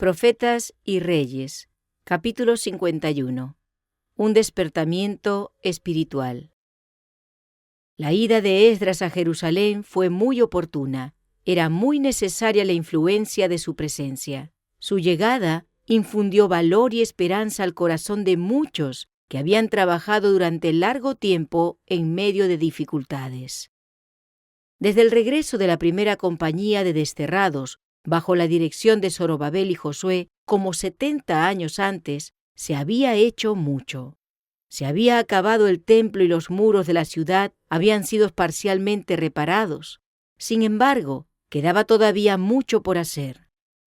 Profetas y Reyes, capítulo 51. Un despertamiento espiritual. La ida de Esdras a Jerusalén fue muy oportuna. Era muy necesaria la influencia de su presencia. Su llegada infundió valor y esperanza al corazón de muchos que habían trabajado durante largo tiempo en medio de dificultades. Desde el regreso de la primera compañía de desterrados, bajo la dirección de Zorobabel y Josué, como 70 años antes, se había hecho mucho. Se había acabado el templo y los muros de la ciudad habían sido parcialmente reparados. Sin embargo, quedaba todavía mucho por hacer.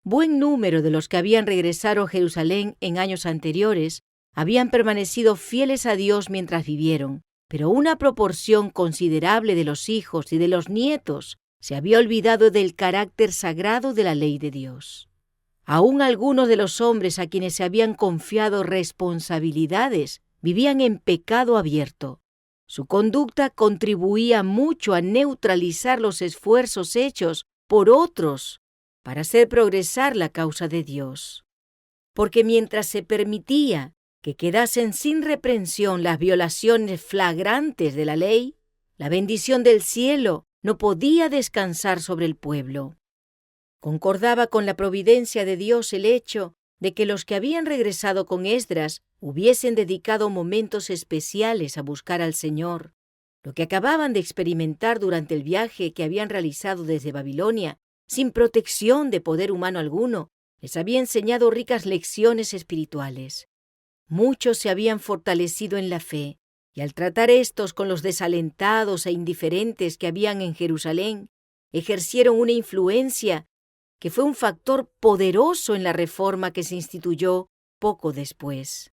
Buen número de los que habían regresado a Jerusalén en años anteriores habían permanecido fieles a Dios mientras vivieron, pero una proporción considerable de los hijos y de los nietos se había olvidado del carácter sagrado de la ley de Dios. Aún algunos de los hombres a quienes se habían confiado responsabilidades vivían en pecado abierto. Su conducta contribuía mucho a neutralizar los esfuerzos hechos por otros para hacer progresar la causa de Dios. Porque mientras se permitía que quedasen sin reprensión las violaciones flagrantes de la ley, la bendición del cielo no podía descansar sobre el pueblo. Concordaba con la providencia de Dios el hecho de que los que habían regresado con Esdras hubiesen dedicado momentos especiales a buscar al Señor. Lo que acababan de experimentar durante el viaje que habían realizado desde Babilonia, sin protección de poder humano alguno, les había enseñado ricas lecciones espirituales. Muchos se habían fortalecido en la fe, y al tratar estos con los desalentados e indiferentes que habían en Jerusalén, ejercieron una influencia que fue un factor poderoso en la reforma que se instituyó poco después.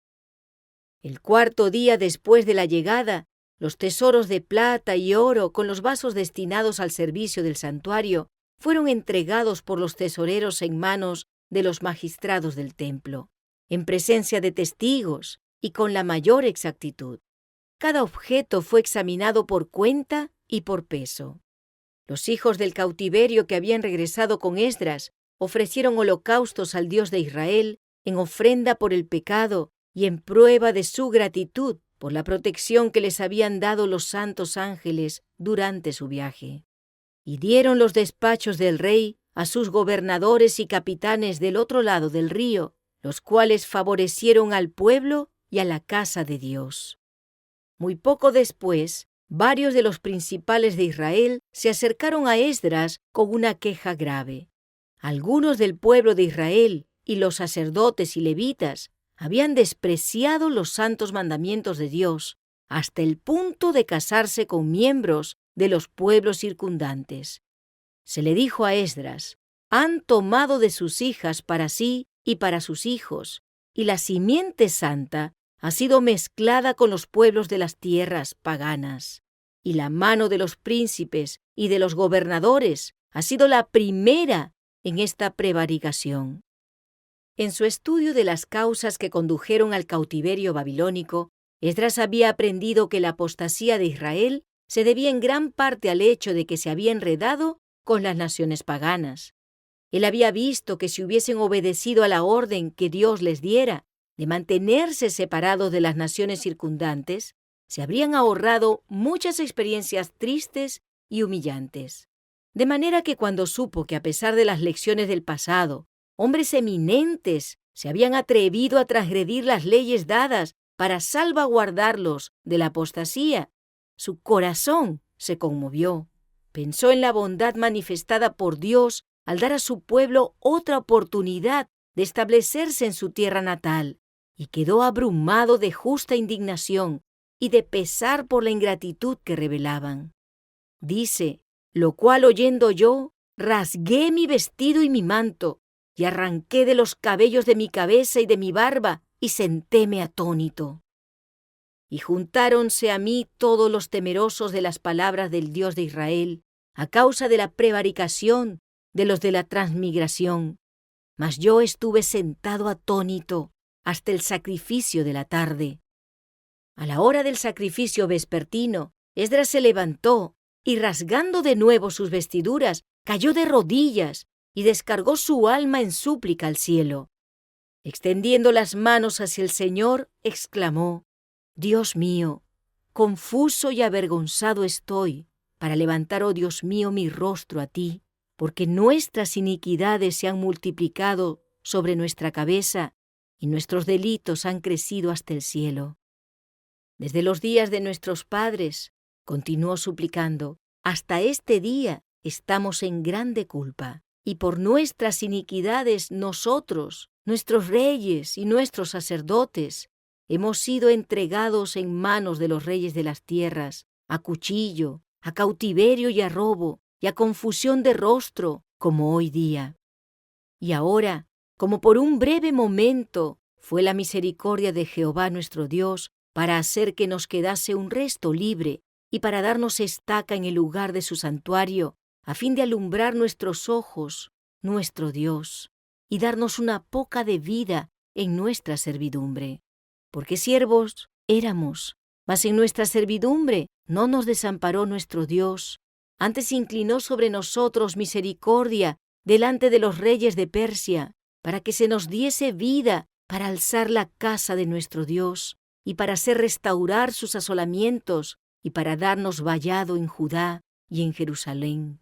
El cuarto día después de la llegada, los tesoros de plata y oro con los vasos destinados al servicio del santuario fueron entregados por los tesoreros en manos de los magistrados del templo, en presencia de testigos y con la mayor exactitud. Cada objeto fue examinado por cuenta y por peso. Los hijos del cautiverio que habían regresado con Esdras ofrecieron holocaustos al Dios de Israel en ofrenda por el pecado y en prueba de su gratitud por la protección que les habían dado los santos ángeles durante su viaje. Y dieron los despachos del rey a sus gobernadores y capitanes del otro lado del río, los cuales favorecieron al pueblo y a la casa de Dios. Muy poco después, varios de los principales de Israel se acercaron a Esdras con una queja grave. Algunos del pueblo de Israel y los sacerdotes y levitas habían despreciado los santos mandamientos de Dios hasta el punto de casarse con miembros de los pueblos circundantes. Se le dijo a Esdras: han tomado de sus hijas para sí y para sus hijos, y la simiente santa ha sido mezclada con los pueblos de las tierras paganas, y la mano de los príncipes y de los gobernadores ha sido la primera en esta prevaricación. En su estudio de las causas que condujeron al cautiverio babilónico, Esdras había aprendido que la apostasía de Israel se debía en gran parte al hecho de que se había enredado con las naciones paganas. Él había visto que si hubiesen obedecido a la orden que Dios les diera de mantenerse separados de las naciones circundantes, se habrían ahorrado muchas experiencias tristes y humillantes. De manera que cuando supo que a pesar de las lecciones del pasado, hombres eminentes se habían atrevido a transgredir las leyes dadas para salvaguardarlos de la apostasía, su corazón se conmovió. Pensó en la bondad manifestada por Dios al dar a su pueblo otra oportunidad de establecerse en su tierra natal, y quedó abrumado de justa indignación y de pesar por la ingratitud que revelaban. Dice: lo cual oyendo yo, rasgué mi vestido y mi manto, y arranqué de los cabellos de mi cabeza y de mi barba, y sentéme atónito. Y juntáronse a mí todos los temerosos de las palabras del Dios de Israel, a causa de la prevaricación de los de la transmigración. Mas yo estuve sentado atónito hasta el sacrificio de la tarde. A la hora del sacrificio vespertino, Esdras se levantó y, rasgando de nuevo sus vestiduras, cayó de rodillas y descargó su alma en súplica al cielo. Extendiendo las manos hacia el Señor, exclamó: Dios mío, confuso y avergonzado estoy para levantar, oh Dios mío, mi rostro a ti, porque nuestras iniquidades se han multiplicado sobre nuestra cabeza y nuestros delitos han crecido hasta el cielo. Desde los días de nuestros padres, continuó suplicando, hasta este día estamos en grande culpa, y por nuestras iniquidades nosotros, nuestros reyes y nuestros sacerdotes, hemos sido entregados en manos de los reyes de las tierras, a cuchillo, a cautiverio y a robo, y a confusión de rostro, como hoy día. Y ahora, como por un breve momento, fue la misericordia de Jehová nuestro Dios para hacer que nos quedase un resto libre y para darnos estaca en el lugar de su santuario, a fin de alumbrar nuestros ojos, nuestro Dios, y darnos una poca de vida en nuestra servidumbre. Porque siervos éramos, mas en nuestra servidumbre no nos desamparó nuestro Dios, antes inclinó sobre nosotros misericordia delante de los reyes de Persia, para que se nos diese vida para alzar la casa de nuestro Dios, y para hacer restaurar sus asolamientos, y para darnos vallado en Judá y en Jerusalén.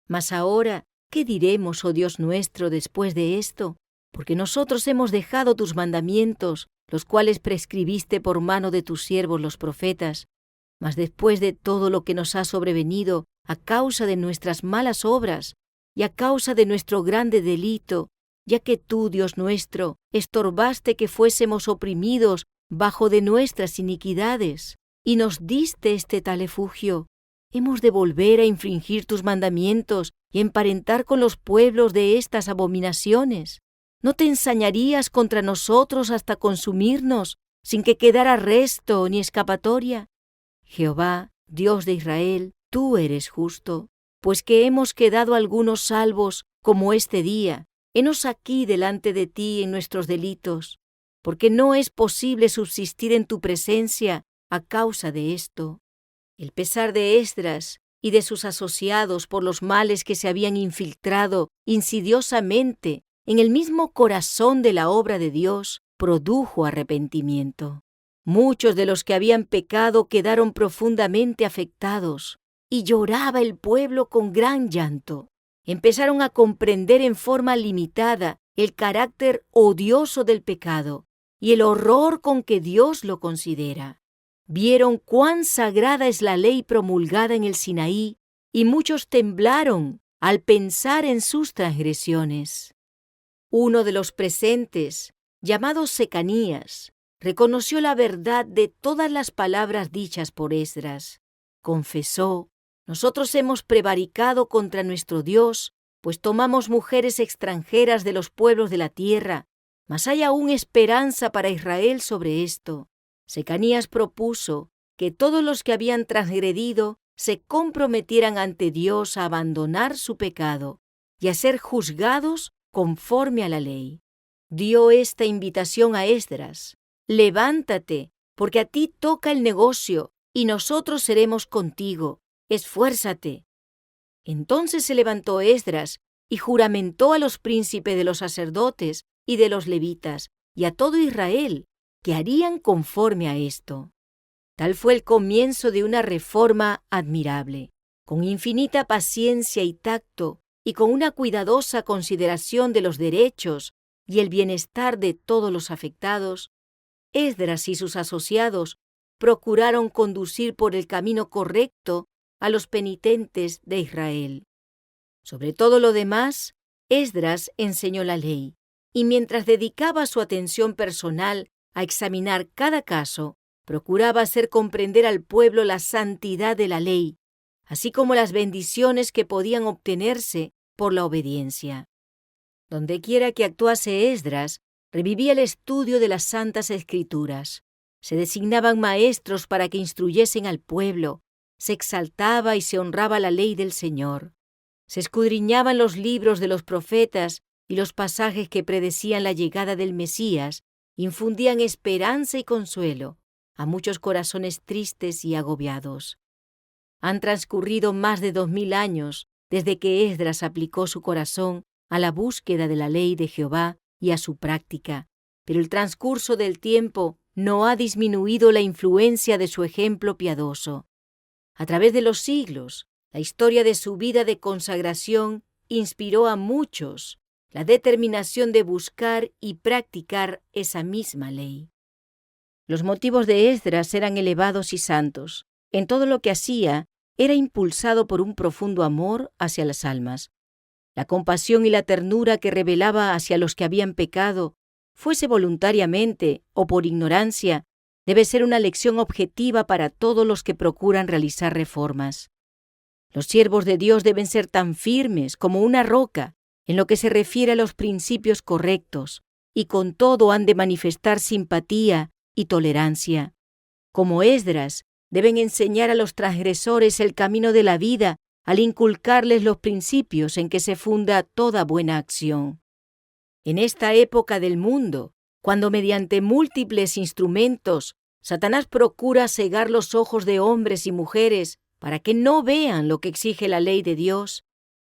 Mas ahora, ¿qué diremos, oh Dios nuestro, después de esto? Porque nosotros hemos dejado tus mandamientos, los cuales prescribiste por mano de tus siervos los profetas. Mas después de todo lo que nos ha sobrevenido a causa de nuestras malas obras y a causa de nuestro grande delito, ya que tú, Dios nuestro, estorbaste que fuésemos oprimidos bajo de nuestras iniquidades, y nos diste este tal efugio, ¿hemos de volver a infringir tus mandamientos y emparentar con los pueblos de estas abominaciones? ¿No te ensañarías contra nosotros hasta consumirnos, sin que quedara resto ni escapatoria? Jehová, Dios de Israel, tú eres justo, pues que hemos quedado algunos salvos como este día. Henos aquí delante de ti en nuestros delitos, porque no es posible subsistir en tu presencia a causa de esto. El pesar de Esdras y de sus asociados por los males que se habían infiltrado insidiosamente en el mismo corazón de la obra de Dios produjo arrepentimiento. Muchos de los que habían pecado quedaron profundamente afectados, y lloraba el pueblo con gran llanto. Empezaron a comprender en forma limitada el carácter odioso del pecado y el horror con que Dios lo considera. Vieron cuán sagrada es la ley promulgada en el Sinaí, y muchos temblaron al pensar en sus transgresiones. Uno de los presentes, llamado Secanías, reconoció la verdad de todas las palabras dichas por Esdras. Confesó: nosotros hemos prevaricado contra nuestro Dios, pues tomamos mujeres extranjeras de los pueblos de la tierra, mas hay aún esperanza para Israel sobre esto. Secanías propuso que todos los que habían transgredido se comprometieran ante Dios a abandonar su pecado y a ser juzgados conforme a la ley. Dio esta invitación a Esdras: levántate, porque a ti toca el negocio, y nosotros seremos contigo. Esfuérzate. Entonces se levantó Esdras y juramentó a los príncipes de los sacerdotes y de los levitas y a todo Israel que harían conforme a esto. Tal fue el comienzo de una reforma admirable. Con infinita paciencia y tacto y con una cuidadosa consideración de los derechos y el bienestar de todos los afectados, Esdras y sus asociados procuraron conducir por el camino correcto a los penitentes de Israel. Sobre todo lo demás, Esdras enseñó la ley, y mientras dedicaba su atención personal a examinar cada caso, procuraba hacer comprender al pueblo la santidad de la ley, así como las bendiciones que podían obtenerse por la obediencia. Dondequiera que actuase Esdras, revivía el estudio de las Santas Escrituras. Se designaban maestros para que instruyesen al pueblo, se exaltaba y se honraba la ley del Señor. Se escudriñaban los libros de los profetas y los pasajes que predecían la llegada del Mesías infundían esperanza y consuelo a muchos corazones tristes y agobiados. Han transcurrido más de 2000 años desde que Esdras aplicó su corazón a la búsqueda de la ley de Jehová y a su práctica, pero el transcurso del tiempo no ha disminuido la influencia de su ejemplo piadoso. A través de los siglos, la historia de su vida de consagración inspiró a muchos la determinación de buscar y practicar esa misma ley. Los motivos de Esdras eran elevados y santos. En todo lo que hacía, era impulsado por un profundo amor hacia las almas. La compasión y la ternura que revelaba hacia los que habían pecado, fuese voluntariamente o por ignorancia, debe ser una lección objetiva para todos los que procuran realizar reformas. Los siervos de Dios deben ser tan firmes como una roca en lo que se refiere a los principios correctos, y con todo han de manifestar simpatía y tolerancia. Como Esdras, deben enseñar a los transgresores el camino de la vida al inculcarles los principios en que se funda toda buena acción. En esta época del mundo, cuando mediante múltiples instrumentos Satanás procura cegar los ojos de hombres y mujeres para que no vean lo que exige la ley de Dios,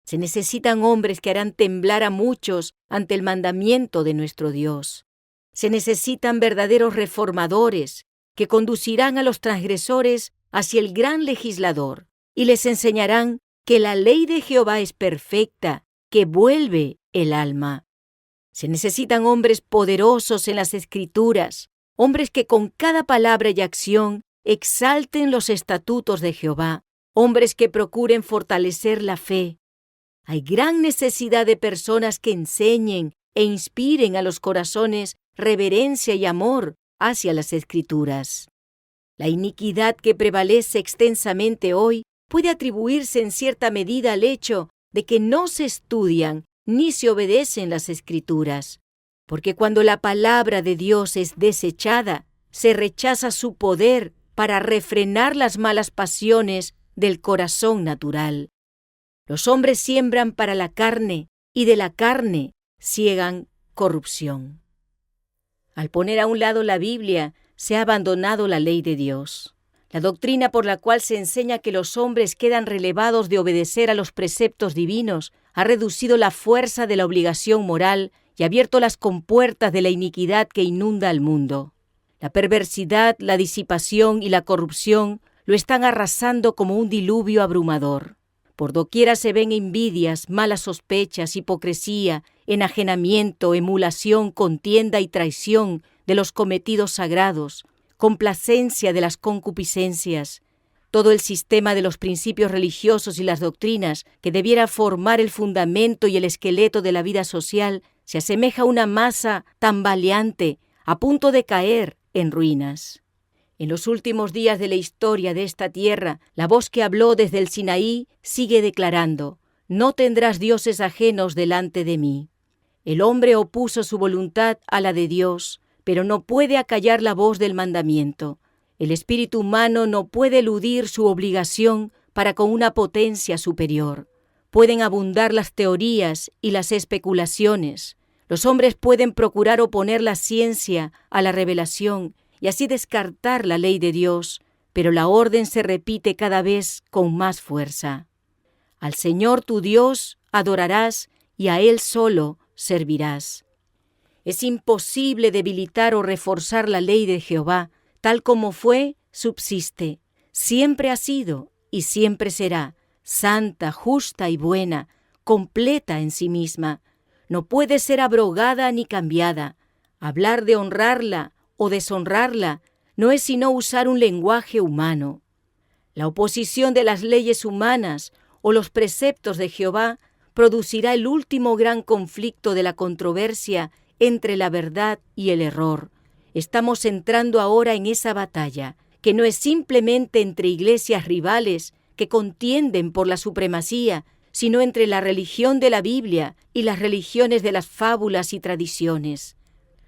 se necesitan hombres que harán temblar a muchos ante el mandamiento de nuestro Dios. Se necesitan verdaderos reformadores que conducirán a los transgresores hacia el gran legislador y les enseñarán que la ley de Jehová es perfecta, que vuelve el alma. Se necesitan hombres poderosos en las Escrituras, hombres que con cada palabra y acción exalten los estatutos de Jehová, hombres que procuren fortalecer la fe. Hay gran necesidad de personas que enseñen e inspiren a los corazones reverencia y amor hacia las Escrituras. La iniquidad que prevalece extensamente hoy puede atribuirse en cierta medida al hecho de que no se estudian ni se obedecen las Escrituras, porque cuando la palabra de Dios es desechada, se rechaza su poder para refrenar las malas pasiones del corazón natural. Los hombres siembran para la carne y de la carne siegan corrupción. Al poner a un lado la Biblia, se ha abandonado la ley de Dios. La doctrina por la cual se enseña que los hombres quedan relevados de obedecer a los preceptos divinos ha reducido la fuerza de la obligación moral y ha abierto las compuertas de la iniquidad que inunda al mundo. La perversidad, la disipación y la corrupción lo están arrasando como un diluvio abrumador. Por doquiera se ven envidias, malas sospechas, hipocresía, enajenamiento, emulación, contienda y traición de los cometidos sagrados, complacencia de las concupiscencias. Todo el sistema de los principios religiosos y las doctrinas que debiera formar el fundamento y el esqueleto de la vida social se asemeja a una masa tambaleante a punto de caer en ruinas. En los últimos días de la historia de esta tierra, la voz que habló desde el Sinaí sigue declarando: «No tendrás dioses ajenos delante de mí». El hombre opuso su voluntad a la de Dios, pero no puede acallar la voz del mandamiento. El espíritu humano no puede eludir su obligación para con una potencia superior. Pueden abundar las teorías y las especulaciones. Los hombres pueden procurar oponer la ciencia a la revelación y así descartar la ley de Dios, pero la orden se repite cada vez con más fuerza. Al Señor tu Dios adorarás y a Él solo servirás. Es imposible debilitar o reforzar la ley de Jehová, tal como fue, subsiste, siempre ha sido y siempre será, santa, justa y buena, completa en sí misma. No puede ser abrogada ni cambiada. Hablar de honrarla o deshonrarla no es sino usar un lenguaje humano. La oposición de las leyes humanas o los preceptos de Jehová producirá el último gran conflicto de la controversia entre la verdad y el error. Estamos entrando ahora en esa batalla, que no es simplemente entre iglesias rivales que contienden por la supremacía, sino entre la religión de la Biblia y las religiones de las fábulas y tradiciones.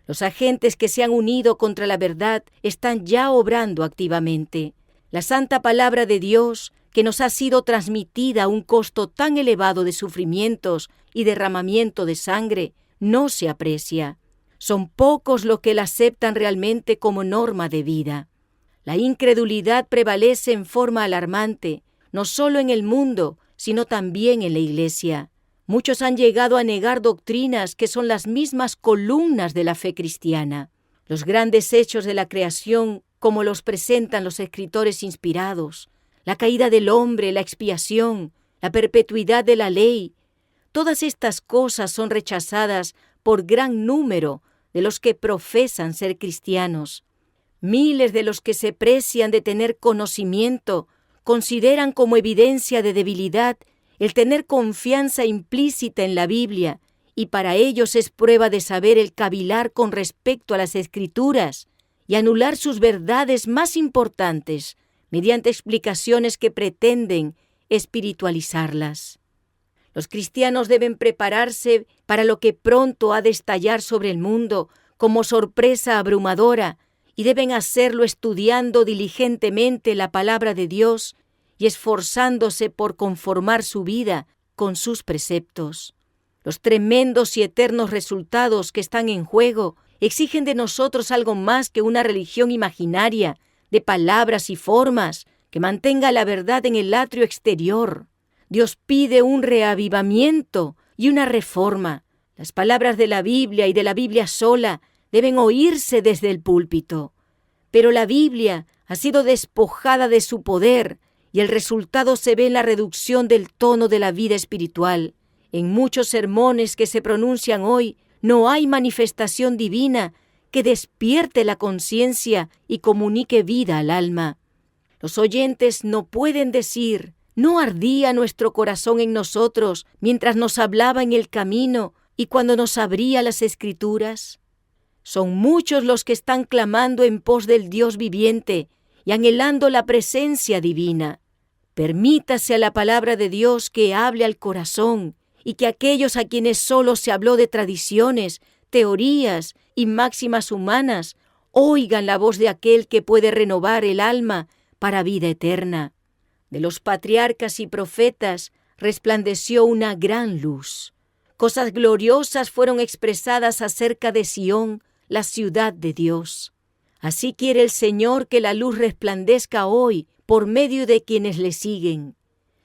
Los agentes que se han unido contra la verdad están ya obrando activamente. La santa palabra de Dios, que nos ha sido transmitida a un costo tan elevado de sufrimientos y derramamiento de sangre, no se aprecia. Son pocos los que la aceptan realmente como norma de vida. La incredulidad prevalece en forma alarmante, no solo en el mundo, sino también en la Iglesia. Muchos han llegado a negar doctrinas que son las mismas columnas de la fe cristiana. Los grandes hechos de la creación, como los presentan los escritores inspirados, la caída del hombre, la expiación, la perpetuidad de la ley, todas estas cosas son rechazadas por gran número de los que profesan ser cristianos. Miles de los que se precian de tener conocimiento consideran como evidencia de debilidad el tener confianza implícita en la Biblia, y para ellos es prueba de saber el cavilar con respecto a las Escrituras y anular sus verdades más importantes mediante explicaciones que pretenden espiritualizarlas. Los cristianos deben prepararse para lo que pronto ha de estallar sobre el mundo como sorpresa abrumadora, y deben hacerlo estudiando diligentemente la palabra de Dios y esforzándose por conformar su vida con sus preceptos. Los tremendos y eternos resultados que están en juego exigen de nosotros algo más que una religión imaginaria de palabras y formas que mantenga la verdad en el atrio exterior. Dios pide un reavivamiento y una reforma. Las palabras de la Biblia y de la Biblia sola deben oírse desde el púlpito. Pero la Biblia ha sido despojada de su poder y el resultado se ve en la reducción del tono de la vida espiritual. En muchos sermones que se pronuncian hoy no hay manifestación divina que despierte la conciencia y comunique vida al alma. Los oyentes no pueden decir: ¿no ardía nuestro corazón en nosotros mientras nos hablaba en el camino y cuando nos abría las Escrituras? Son muchos los que están clamando en pos del Dios viviente y anhelando la presencia divina. Permítase a la palabra de Dios que hable al corazón, y que aquellos a quienes solo se habló de tradiciones, teorías y máximas humanas oigan la voz de aquel que puede renovar el alma para vida eterna. De los patriarcas y profetas resplandeció una gran luz. Cosas gloriosas fueron expresadas acerca de Sión, la ciudad de Dios. Así quiere el Señor que la luz resplandezca hoy por medio de quienes le siguen.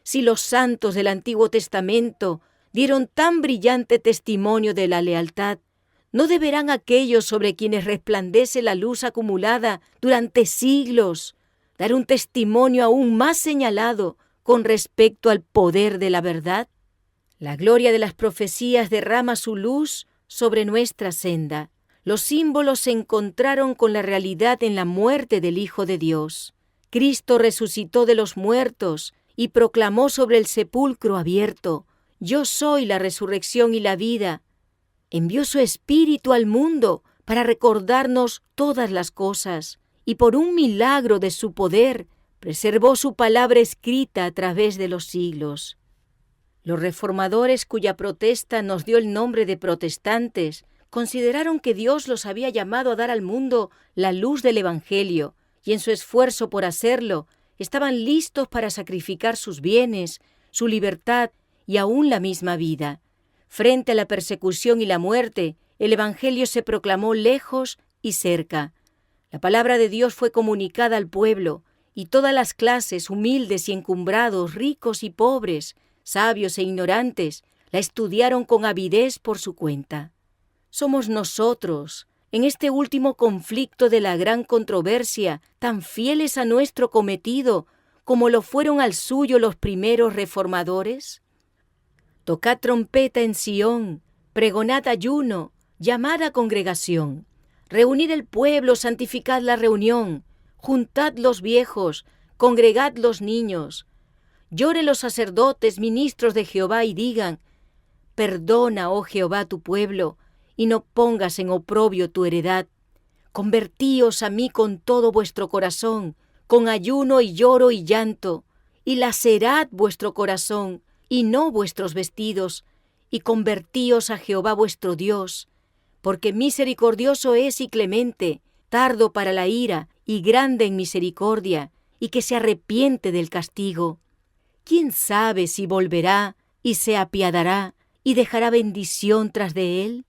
Si los santos del Antiguo Testamento dieron tan brillante testimonio de la lealtad, ¿no deberán aquellos sobre quienes resplandece la luz acumulada durante siglos dar un testimonio aún más señalado con respecto al poder de la verdad? La gloria de las profecías derrama su luz sobre nuestra senda. Los símbolos se encontraron con la realidad en la muerte del Hijo de Dios. Cristo resucitó de los muertos y proclamó sobre el sepulcro abierto: «Yo soy la resurrección y la vida». Envió su Espíritu al mundo para recordarnos todas las cosas, y por un milagro de su poder preservó su palabra escrita a través de los siglos. Los reformadores, cuya protesta nos dio el nombre de protestantes, consideraron que Dios los había llamado a dar al mundo la luz del Evangelio, y en su esfuerzo por hacerlo, estaban listos para sacrificar sus bienes, su libertad y aún la misma vida. Frente a la persecución y la muerte, el Evangelio se proclamó lejos y cerca. La palabra de Dios fue comunicada al pueblo, y todas las clases, humildes y encumbrados, ricos y pobres, sabios e ignorantes, la estudiaron con avidez por su cuenta. Somos nosotros, en este último conflicto de la gran controversia, tan fieles a nuestro cometido como lo fueron al suyo los primeros reformadores. Tocad trompeta en Sión, pregonad ayuno, llamad a congregación, reunid el pueblo, santificad la reunión, juntad los viejos, congregad los niños. Lloren los sacerdotes, ministros de Jehová, y digan: perdona, oh Jehová, tu pueblo, y no pongas en oprobio tu heredad. Convertíos a mí con todo vuestro corazón, con ayuno y lloro y llanto, y lacerad vuestro corazón, y no vuestros vestidos, y convertíos a Jehová vuestro Dios, porque misericordioso es y clemente, tardo para la ira, y grande en misericordia, y que se arrepiente del castigo. ¿Quién sabe si volverá y se apiadará y dejará bendición tras de él?